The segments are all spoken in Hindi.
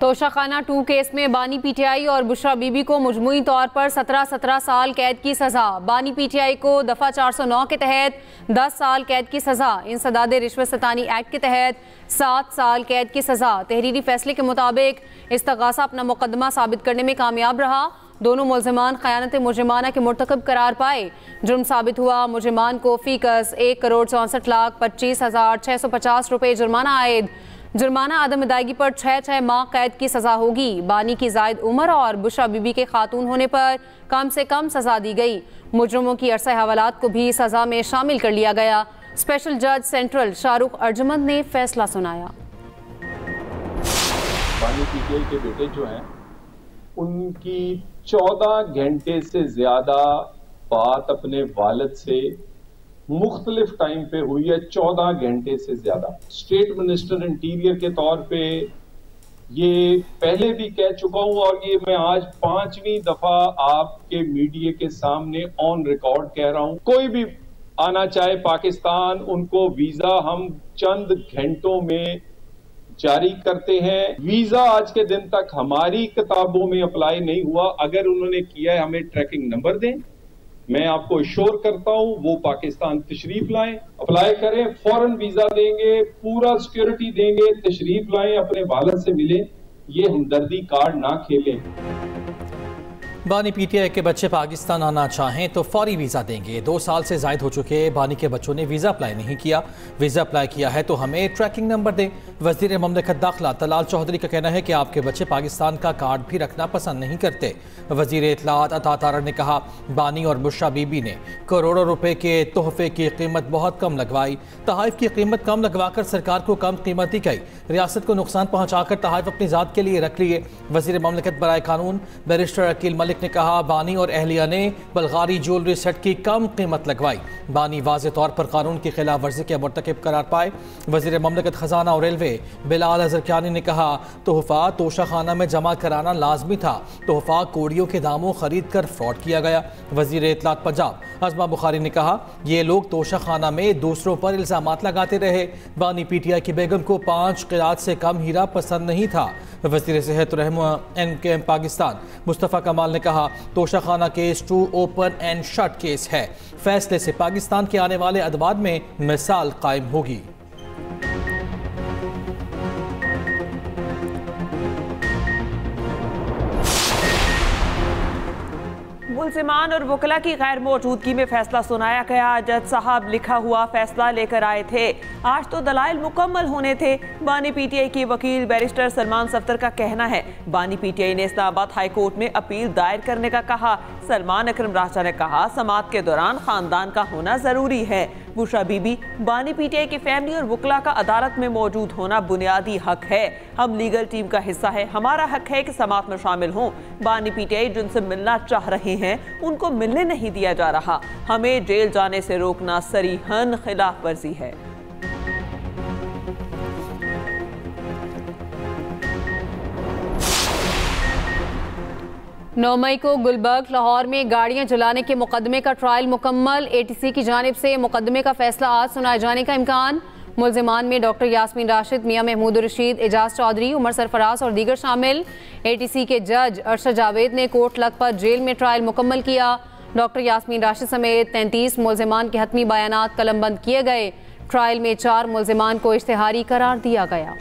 तोशाखाना 2 केस में बानी पीटीआई और बुशरा बीबी को मजमूई तौर पर 17 साल कैद की सजा। बानी पीटीआई को दफ़ा 409 के तहत 10 साल कैद की सजा, इंसदाद रिश्वत सतानी एक्ट के तहत 7 साल कैद की सजा। तहरीरी फैसले के मुताबिक इस्तगासा अपना मुकदमा साबित करने में कामयाब रहा। दोनों मुल्ज़िमान ख़यानत मुजरिमाना के मुर्तकब करार पाए। जुर्म साबित हुआ। मुजरिमान को फ़ीकस 1,64,25,650 रुपये जुर्माना आयद। जुर्माना अदम अदायगी पर 6 माह कैद की सज़ा होगी। बानी की जायद उम्र और बुशरा बीबी के खातून होने पर कम से कम सज़ा दी गई। मुजरमों की अरसा हवालात को भी सज़ा में शामिल कर लिया गया। स्पेशल जज सेंट्रल शाहरुख अर्जुमंद ने फैसला सुनाया। बानी पीटीआई के बेटे जो हैं उनकी 14 घंटे से ज्यादा बात अपने वालिद से मुख्तलिफ टाइम पे हुई है। 14 घंटे से ज्यादा। स्टेट मिनिस्टर इंटीरियर के तौर पे ये पहले भी कह चुका हूं और ये मैं आज 5वीं दफा आपके मीडिया के सामने ऑन रिकॉर्ड कह रहा हूं। कोई भी आना चाहे पाकिस्तान, उनको वीजा हम चंद घंटों में जारी करते हैं। वीजा आज के दिन तक हमारी किताबों में अप्लाई नहीं हुआ। अगर उन्होंने किया है हमें ट्रैकिंग नंबर दें। मैं आपको श्योर करता हूं वो पाकिस्तान तशरीफ लाएं, अप्लाई करें, फौरन वीजा देंगे, पूरा सिक्योरिटी देंगे, तशरीफ लाएं, अपने वालिद से मिलें। ये हमदर्दी कार्ड ना खेलें। बानी पीटीआई के बच्चे पाकिस्तान आना चाहें तो फौरी वीज़ा देंगे। 2 साल से जायद हो चुके बानी के बच्चों ने वीज़ा अप्लाई नहीं किया। वीज़ा अप्लाई किया है तो हमें ट्रैकिंग नंबर दें। वज़ीर ममलकत दाखिला तलाल चौधरी का कहना है कि आपके बच्चे पाकिस्तान का कार्ड भी रखना पसंद नहीं करते। वज़ीर इत्तलात अता तारड़ ने कहा, बानी और बुशरा बीबी ने करोड़ों रुपए के तोहफे की कीमत बहुत कम लगवाई। तहाइफ की कीमत कम लगवाकर सरकार को कम कीमत दी गई। रियासत को नुकसान पहुँचाकर तहाइफ अपनी ज़ात के लिए रख लिए। वज़ीर ममलकत बराए कानून बैरिस्टर अकील मलिक ने कहा, बानी और अहलिया ने बल्गारी ज्वेलरी सेट की कम कीमत लगवाई। बानी वाज़े तौर पर कानून की खिलाफ वर्जी के मुर्तकिब करार पाए। वज़ीर ममलकत खजाना और रेलवे बिलाल अज़रकियानी ने कहा, तोहफा तोशाखाना में जमा कराना लाजमी था। तोहफा कोड़ियों के दामों खरीद कर फ्रॉड किया गया। वज़ीर इत्तलात पंजाब अज़मा बुखारी ने कहा, ये लोग तोशाखाना में दूसरों पर इल्ज़ामात लगाते रहे। बानी पीटीआई की बेगम को 5 क़िरात से कम हीरा पसंद नहीं था। वज़ीर सेहत रहनुमा NKM पाकिस्तान मुस्तफ़ा कमाल ने कहा, Toshakhana case 2 open and shut case है। फैसले से पाकिस्तान के आने वाले अदवार में मिसाल कायम होगी। मुल्ज़िमान और वकला की गैर मौजूदगी में फैसला सुनाया गया। जज साहब लिखा हुआ फैसला लेकर आए थे। आज तो दलाइल मुकम्मल होने थे। बानी पीटीआई की वकील बैरिस्टर सलमान सफ्दर का कहना है, बानी पीटीआई ने इस्लामाबाद हाई कोर्ट में अपील दायर करने का कहा। सलमान अकरम राजा ने कहा, समाअत के दौरान खानदान का होना जरूरी है। बुशरा बीबी, बानी पीटीआई की फैमिली और वकला का अदालत में मौजूद होना बुनियादी हक है। हम लीगल टीम का हिस्सा है। हमारा हक है कि समाअत में शामिल हों। बानी पीटीआई जिनसे मिलना चाह रहे हैं उनको मिलने नहीं दिया जा रहा। हमें जेल जाने से रोकना सरीहन खिलाफ वर्जी है। 9 मई को गुलबर्ग लाहौर में गाड़ियां जलाने के मुकदमे का ट्रायल मुकम्मल। ATC की जानिब से मुकदमे का फैसला आज सुनाए जाने का इम्कान। मुल्जिमान में डॉक्टर यास्मीन राशिद, मियां महमूद रशीद, एजाज चौधरी, उमर सरफराज और दीगर शामिल। ATC के जज अरशद जावेद ने कोर्ट लखपत जेल में ट्रायल मुकम्मल किया। डॉक्टर यास्मीन राशिद समेत 33 मुल्जिमान के हतमी बयानात कलमबंद किए गए। ट्रायल में 4 मुल्जिमान को इश्तिहारी करार दिया गया।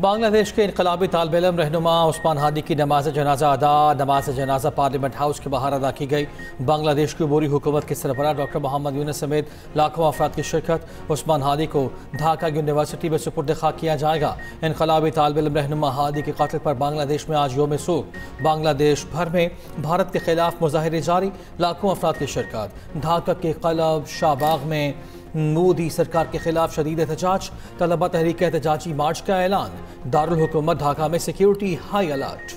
बांग्लादेश के इनकलाबी तालिब इल्म रहनुमा उस्मान हादी की नमाज जनाजा नमाज जनाजा पार्लियामेंट हाउस के बाहर अदा की गई। बांग्लादेश की अबूरी हुकूमत के सरबराह डॉक्टर मोहम्मद यूनुस समेत लाखों अफराद की शिरकत। उस्मान हादी को ढाका यूनिवर्सिटी में सुपुर्द खाक किया जाएगा। इनकलाबी तालिब इल्म रहनुमा हादी के कत्ल पर बांग्लादेश में आज योम सूख। बांग्लादेश भर में भारत के खिलाफ मुजाहिरे जारी, लाखों अफराद की शिरकत। ढाका के क्लब शाहबाग में मोदी सरकार के खिलाफ शदीद एहतजाज, तलबा तहरीक एहतजाजी मार्च का ऐलान। दारुल हुकूमत ढाका में सिक्योरिटी हाई अलर्ट।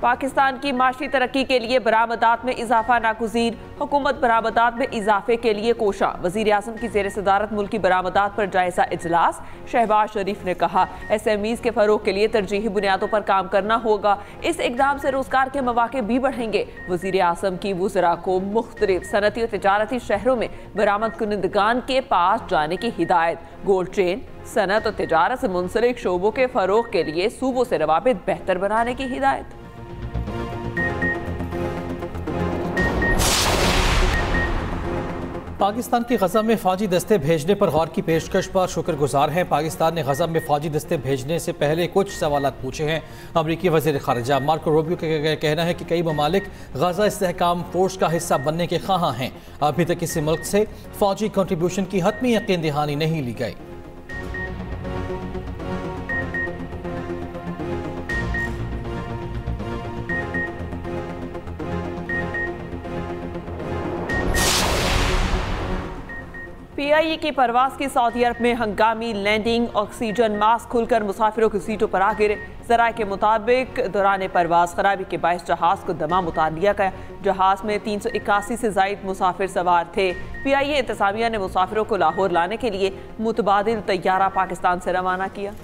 पाकिस्तान की माशी तरक्की के लिए बरामदात में इजाफा नागुज़ीर, हुकूमत बरामदात में इजाफे के लिए कोशा। वज़ीर आज़म की ज़ेर सदारत मुल्की बरामदात पर जायजा इजलास। शहबाज शरीफ ने कहा SMEs के फरोग के लिए तरजीही बुनियादों पर काम करना होगा। इस इकदाम से रोजगार के मौके भी बढ़ेंगे। वज़ीर आज़म की वुज़रा को मुख्तलिफ सनती और तिजारती शहरों में बरामद कुनिंदगान के पास जाने की हिदायत। गोल्ड चेन, सनत और तिजारत से मुंसलिक शोबों के फरोग के लिए सूबों से रवाबित बेहतर बनाने की हिदायत। पाकिस्तान की गज़ा में फ़ौजी दस्ते भेजने पर गौर की पेशकश पर शुक्रगुजार हैं। पाकिस्तान ने गज़ा में फ़ौजी दस्ते भेजने से पहले कुछ सवालात पूछे हैं। अमरीकी वज़ीर ख़ारिजा मार्को रूबियो का कहना है कि कई ममालिक गज़ा इस्तेहकाम फोर्स का हिस्सा बनने के ख्वाहां हैं। अभी तक किसी मुल्क से फ़ौजी कंट्रीब्यूशन की हतमी यकीन दहानी नहीं ली गई। PIE की परवास की सऊदी अरब में हंगामी लैंडिंग। ऑक्सीजन मास्क खुलकर मुसाफिरों की सीटों पर आ गिरे। ज़राए के मुताबिक दौरान परवास खराबी के बायस जहाज को दमाम उतार लिया गया। जहाज में 381 से ज़ायद मुसाफिर सवार थे। PIE इंतज़ामिया ने मुसाफिरों को लाहौर लाने के लिए मुतबादिल तैयारा पाकिस्तान से रवाना किया।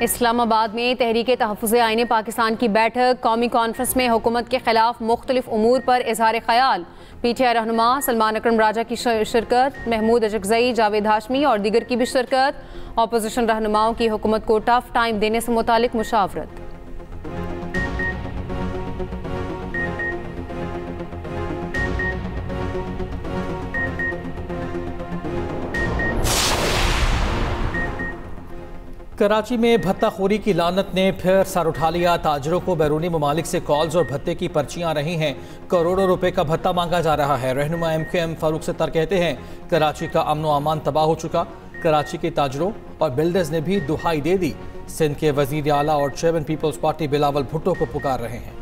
इस्लामाबाद में तहरीके तहफ़्फ़ुज़े आईने पाकिस्तान की बैठक। कौमी कॉन्फ्रेंस में हुकूमत के खिलाफ मुख्तलिफ उमूर पर इज़हार ख्याल। PTI रहनुमा सलमान अकरम राजा की शिरकत, महमूद अजगज़ई, जावेद हाशमी और दीगर की भी शिरकत। अपोजिशन रहनुमाओं की हुकूमत को टफ टाइम देने से मुतालिक मुशावरत। कराची में भत्ताखोरी की लानत ने फिर सर उठा लिया। ताजरों को बैरूनी ममालिक से कॉल्स और भत्ते की पर्चियां रही हैं। करोड़ों रुपए का भत्ता मांगा जा रहा है। रहनुमा MQM फारूक सत्तार कहते हैं कराची का अमन व अमान तबाह हो चुका। कराची के ताजरों और बिल्डर्स ने भी दुहाई दे दी। सिंध के वजीर आला और चेयरमैन पीपल्स पार्टी बिलावल भुट्टो को पुकार रहे हैं।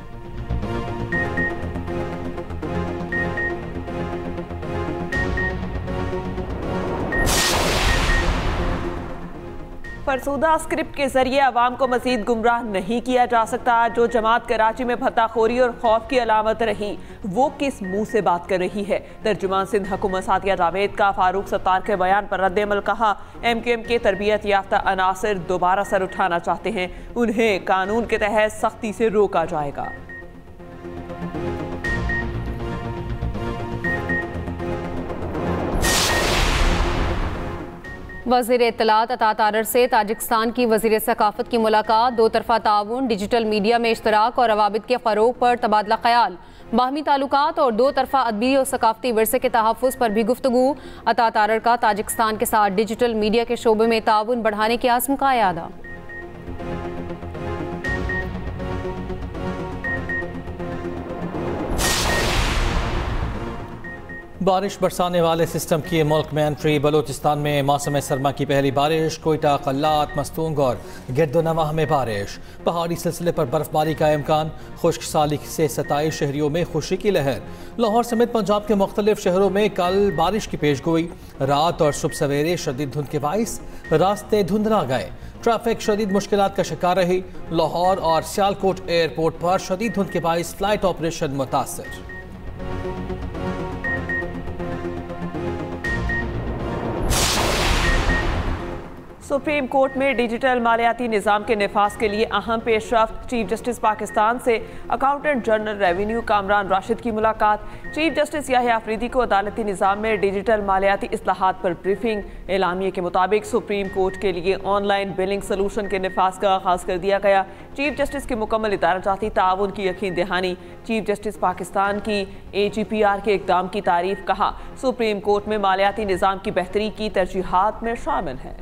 फरसूदा स्क्रिप्ट के जरिए अवाम को मजीद गुमराह नहीं किया जा सकता। जो जमात कराची में भत्ताखोरी और खौफ की अलामत रही वो किस मुंह से बात कर रही है। तर्जुमान सिंध हुकूमत सादिया जावेद का फारूक सत्तार के बयान पर रद्द-ए-अमल। कहा MQM के तरबियत याफ्ता अनासर दोबारा सर उठाना चाहते हैं। उन्हें कानून के तहत सख्ती से रोका जाएगा। वज़ीर इत्तलात अता तारर से ताजिकिस्तान की वज़ीर सकाफत की मुलाकात। दो तरफ़ा ताउन, डिजिटल मीडिया में इश्तराक और रवाबित के फ़रोग पर तबादला ख्याल। बाहमी ताल्लुकात और दो तरफ़ा अदबी और सकाफती विरसे के तहफ़्फ़ुज़ पर भी गुफ्तगू। अता तारर का ताजिकिस्तान के साथ डिजिटल मीडिया के शोबे में ताउन बढ़ाने के आज़म का यादा। बारिश बरसाने वाले सिस्टम की मुल्क में एंट्री। बलूचिस्तान में मौसम सरमा की पहली बारिश। कोयटा, कल्लात, मस्तूंग और गिरदोनवाह में बारिश। पहाड़ी सिलसिले पर बर्फबारी का इम्कान। खुश्क साली से 27 शहरियों में खुशी की लहर। लाहौर समेत पंजाब के मुख्तलिफ शहरों में कल बारिश की पेशगोई। रात और सुबह सवेरे शदीद धुंध के बाइस रास्ते धुंधला गए। ट्रैफिक शदीद मुश्किलात का शिकार रही। लाहौर और सियालकोट एयरपोर्ट पर शदीद धुंध के बाइस फ्लाइट ऑपरेशन मुतासर। सुप्रीम कोर्ट में डिजिटल मालियाती निज़ाम के निफाज के लिए अहम पेशरफ्त। चीफ जस्टिस पाकिस्तान से accountant general revenue Kamran Rashid की मुलाकात। चीफ जस्टिस याहिया अफरीदी को अदालती निज़ाम में डिजिटल मालियाती इस्लाहात पर ब्रीफिंग। एलामिये के मुताबिक सुप्रीम कोर्ट के लिए ऑनलाइन बिलिंग सलूशन के निफाज का आगाज कर दिया गया। चीफ जस्टिस की मुकम्मल इदारा-जाती ताउन की यकीन दहानी। चीफ जस्टिस पाकिस्तान की AGPR के इक़दाम की तारीफ। कहा सुप्रीम कोर्ट में मालियाती निज़ाम की बेहतरी की तरजीहात में शामिल है।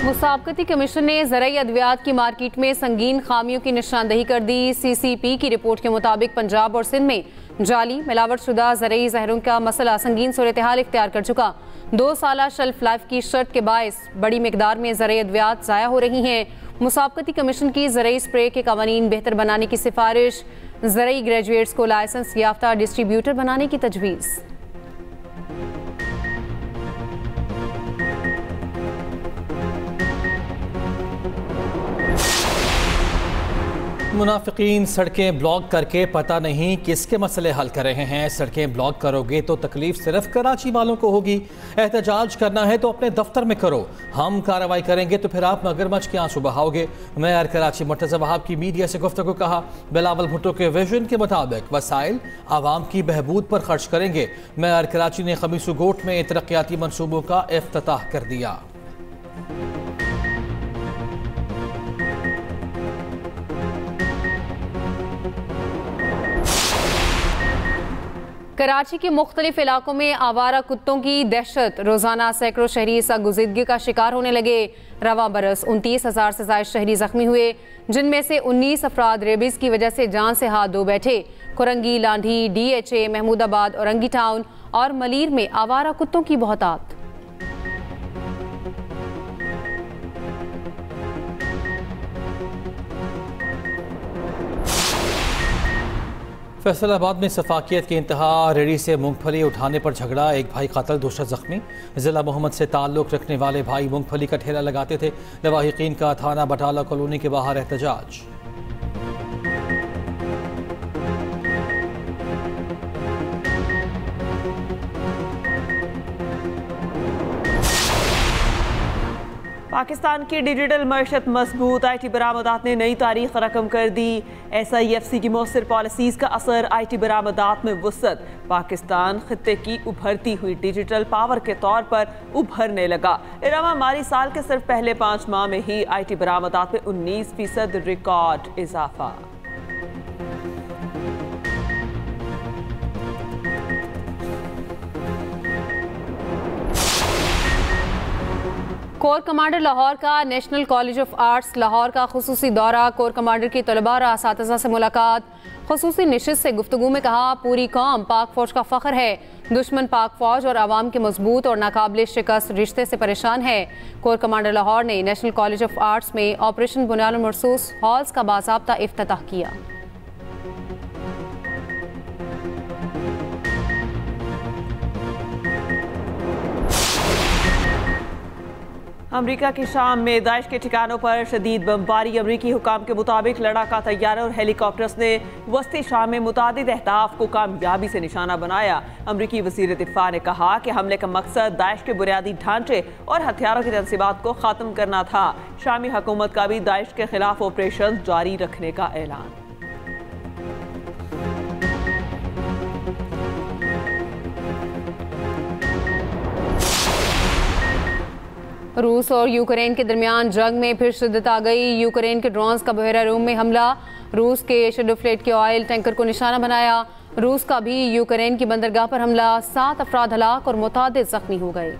मुसाबकती कमीशन ने ज़राई अद्वियात की मार्केट में संगीन खामियों की निशानदही कर दी। CCP की रिपोर्ट के मुताबिक पंजाब और सिंध में जाली मिलावट शुदा ज़राई ज़हरों का मसला संगीन सूरत-ए-हाल इख्तियार कर चुका। 2 साला शेल्फ लाइफ की शर्त के बायस बड़ी मिकदार में ज़राई अद्वियात ज़ाया हो रही हैं। मुसाबकती कमीशन की ज़रई स्प्रे के कवानीन बेहतर बनाने की सिफारिश। ज़रई ग्रेजुएट्स को लाइसेंस याफ्ता डिस्ट्रीब्यूटर बनाने की तजवीज़। मुनाफिकीन सड़कें ब्लॉक करके पता नहीं किसके मसले हल कर रहे हैं। सड़कें ब्लॉक करोगे तो तकलीफ सिर्फ कराची वालों को होगी। एहतजाज करना है तो अपने दफ्तर में करो, हम कार्रवाई करेंगे तो फिर आप मगरमच्छ के आंसू बहाओगे। मेयर कराची मुर्तज़ा वहाब की मीडिया से गुफ्तगू। कहा, बिलावल भुट्टो के विजन के मुताबिक वसाइल आवाम की बहबूद पर खर्च करेंगे। मेयर कराची ने खमीसू गोट में तरक्याती मनसूबों का इफ्तिताह कर दिया। कराची के मुख्तलिफ इलाकों में आवारा कुत्तों की दहशत। रोजाना सैकड़ों शहरी गुजिदगी का शिकार होने लगे। रवा बरस 29,000 से ज्यादा शहरी जख्मी हुए, जिनमें से 19 अफराद रेबीज की वजह से जान से हाथ धो बैठे। कुरंगी, लांढी, DHA, महमूदाबाद, औरंगी टाउन और मलीर में आवारा कुत्तों की बहुतात। फैसलाबाद में सफाकियत की इंतहा। रेडी से मूंगफली उठाने पर झगड़ा, एक भाई कत्ल, दूसरा जख्मी। जिला मोहम्मद से ताल्लुक रखने वाले भाई मूंगफली का ठेला लगाते थे। लवाहिकीन का थाना बटाला कॉलोनी के बाहर एहतजाज। पाकिस्तान की डिजिटल मईशत मजबूत। IT बरामदात ने नई तारीख रकम कर दी। SIFC की मौसर पॉलिसीज़ का असर IT बरामदात में वुसअत। पाकिस्तान खित्ते की उभरती हुई डिजिटल पावर के तौर पर उभरने लगा। इलावा माली साल के सिर्फ पहले 5 माह में ही IT बरामदात में 19% रिकॉर्ड इजाफा। कोर कमांडर लाहौर का national college of arts Lahore का खुसूसी दौरा। कोर कमांडर की तलबा और असातिज़ा से मुलाकात। खुसूसी निशिस्त से गुफ्तगू में कहा, पूरी कौम पाक फौज का फ़ख्र है। दुश्मन पाक फौज और आवाम के मजबूत और नाकाबिल शिकस्त रिश्ते से परेशान है। कोर कमांडर लाहौर ने नेशनल कॉलेज ऑफ आर्ट्स में ऑपरेशन बुनियाद मरसूस हॉल्स का बाज़ाब्ता इफ्तिताह किया। अमरीका की शाम में दाइश के ठिकानों पर शदीद बमबारी। अमरीकी हुकाम के मुताबिक लड़ाका तैयारे और हेलीकॉप्टर्स ने वस्ती शाम में मुतादिद अहदाफ को कामयाबी से निशाना बनाया। अमरीकी वज़ीर दिफा ने कहा कि हमले का मकसद दाइश के बुनियादी ढांचे और हथियारों की तनसीबात को ख़त्म करना था। शामी हुकूमत का भी दाइश के खिलाफ ऑपरेशन जारी रखने का ऐलान। रूस और यूक्रेन के दरमियान जंग में फिर शिद्दत आ गई। यूक्रेन के ड्रोन्स का बहरा रूम में हमला। रूस के शेडोफ्लेट के ऑयल टैंकर को निशाना बनाया। रूस का भी यूक्रेन की बंदरगाह पर हमला। 7 अफराद हलाक और मुतादिद जख्मी हो गए।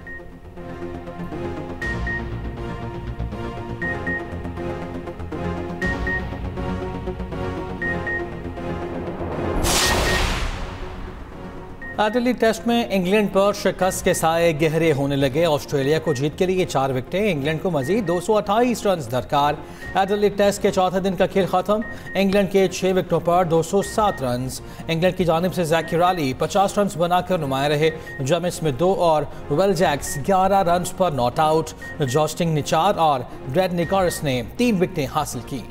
एडिलेड टेस्ट में इंग्लैंड पर शिकस्त के साए गहरे होने लगे। ऑस्ट्रेलिया को जीत के लिए 4 विकेटें, इंग्लैंड को मजीद 228 रन दरकार। एडिलेड टेस्ट के चौथे दिन का खेल खत्म। इंग्लैंड के 6 विकेटों पर 207 रन। इंग्लैंड की जानिब से ज़ैकी राली 50 रन बनाकर नुमाया रहे। जेम्स में 2 और वेल जैक्स 11 रन पर नॉट आउट। जॉस्टिन निचार और ब्रैड निकोलस ने 3 विकेटें हासिल की।